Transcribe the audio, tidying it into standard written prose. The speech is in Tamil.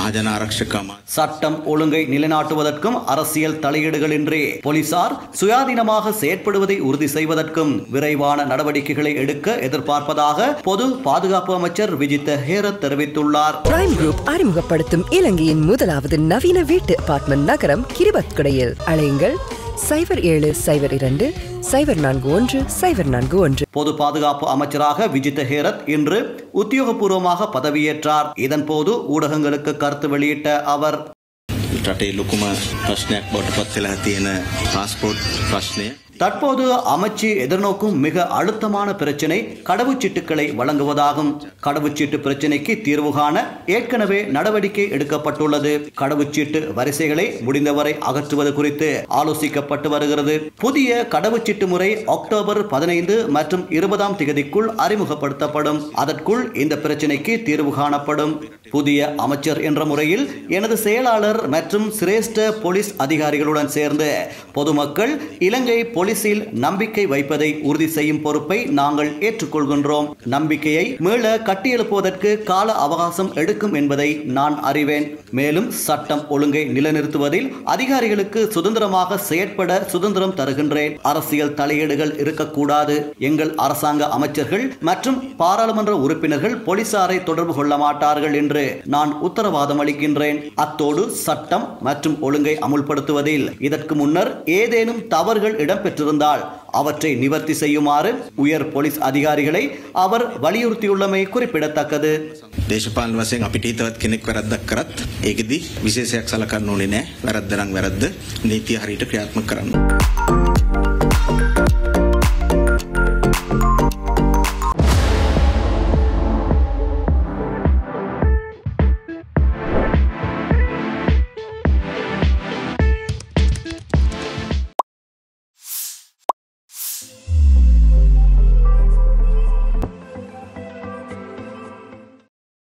මහජන ආරක්ෂක சட்டம் ஒழுங்கை நிலைநாட்டுவதற்கும் அரசியல் தலையீடுகளின்றி போலீசார் சுயாதீனமாக செயற்படுவதை உறுதி செய்வதற்கும் விரைவான நடவடிக்கைகளை எடுக்க எதிர்பார்ப்பதாக பொது பாதுகாப்பு அமைச்சர் விஜித்த ஹேரத் தெரிவித்துள்ளார். பிரைம் குரூப் அறிமுகப்படுத்தும் இலங்கையின் முதலாவது நவீன வீட்டு அபார்ட்மெண்ட் நகரம் கிரிபத்குடையில். அழையுங்கள் 0772041041. பொது பாதுகாப்பு அமைச்சராக விஜித்த ஹேரத் இன்று உத்தியோகபூர்வமாக பதவியேற்றார். இதன்போது ஊடகங்களுக்கு கருத்து வெளியிட்ட அவர் රටේ ලොකුම ප්‍රශ්නයක් බවට පත් වෙලා තියෙන පාස්පෝර්ට් ප්‍රශ්නය தற்போது அமைச்சு எதிர்நோக்கும் மிக அழுத்தமான பிரச்சினை கடவுச்சீட்டுகளை வழங்குவதாகும். கடவுச்சீட்டு பிரச்சினைக்கு தீர்வு காண ஏற்கனவே நடவடிக்கை எடுக்கப்பட்டுள்ளது. கடவுச்சீட்டு வரிசைகளை முடிந்தவரை அகற்றுவது குறித்து ஆலோசிக்கப்பட்டு வருகிறது. புதிய கடவுச்சீட்டு முறை அக்டோபர் 15 மற்றும் 20ஆம் தேதிக்குள் அறிமுகப்படுத்தப்படும். அதற்குள் இந்த பிரச்சினைக்கு தீர்வு காணப்படும். புதிய அமைச்சர் என்ற முறையில் எனது செயலாளர் மற்றும் சிரேஷ்ட போலீஸ் அதிகாரிகளுடன் சேர்ந்து பொதுமக்கள் இலங்கை போலீசில் நம்பிக்கை வைப்பதை உறுதி செய்யும் பொறுப்பை நாங்கள் ஏற்றுக்கொள்கின்றோம். நம்பிக்கையை மீள கட்டியெழுப்புவதற்கு கால அவகாசம் எடுக்கும் என்பதை நான் அறிவேன். மேலும் சட்டம் ஒழுங்கை நிலைநிறுத்துவதில் அதிகாரிகளுக்கு சுதந்திரமாக செயற்பட சுதந்திரம் தருகின்றேன். அரசியல் தலையீடுகள் இருக்கக்கூடாது. எங்கள் அரசாங்க அமைச்சர்கள் மற்றும் பாராளுமன்ற உறுப்பினர்கள் போலீசாரை தொடர்பு கொள்ள மாட்டார்கள் என்று நான் உத்தரவாதம் அளிக்கின்றேன். அத்தோடு சட்டம் மற்றும் ஒழுங்கை அமுல்படுத்துவதில் இதற்கு முன்னர் ஏதேனும் தவறுகள் இடம்பெற்றிருந்தால் அவற்றை நிவர்த்தி செய்யுமாறு உயர் போலீஸ் அதிகாரிகளை அவர் வலியுறுத்தியுள்ளமை குறிப்பிடத்தக்கது. දේශපාලන වශයෙන් අපිට හිතවත් කෙනෙක් වැරද්දක් කරත් ඒකෙදි විශේෂයක් සලකන්න ඕනේ නැහැ. වැරද්ද නම් වැරද්ද. නීතිය හරියට ක්‍රියාත්මක කරන්න.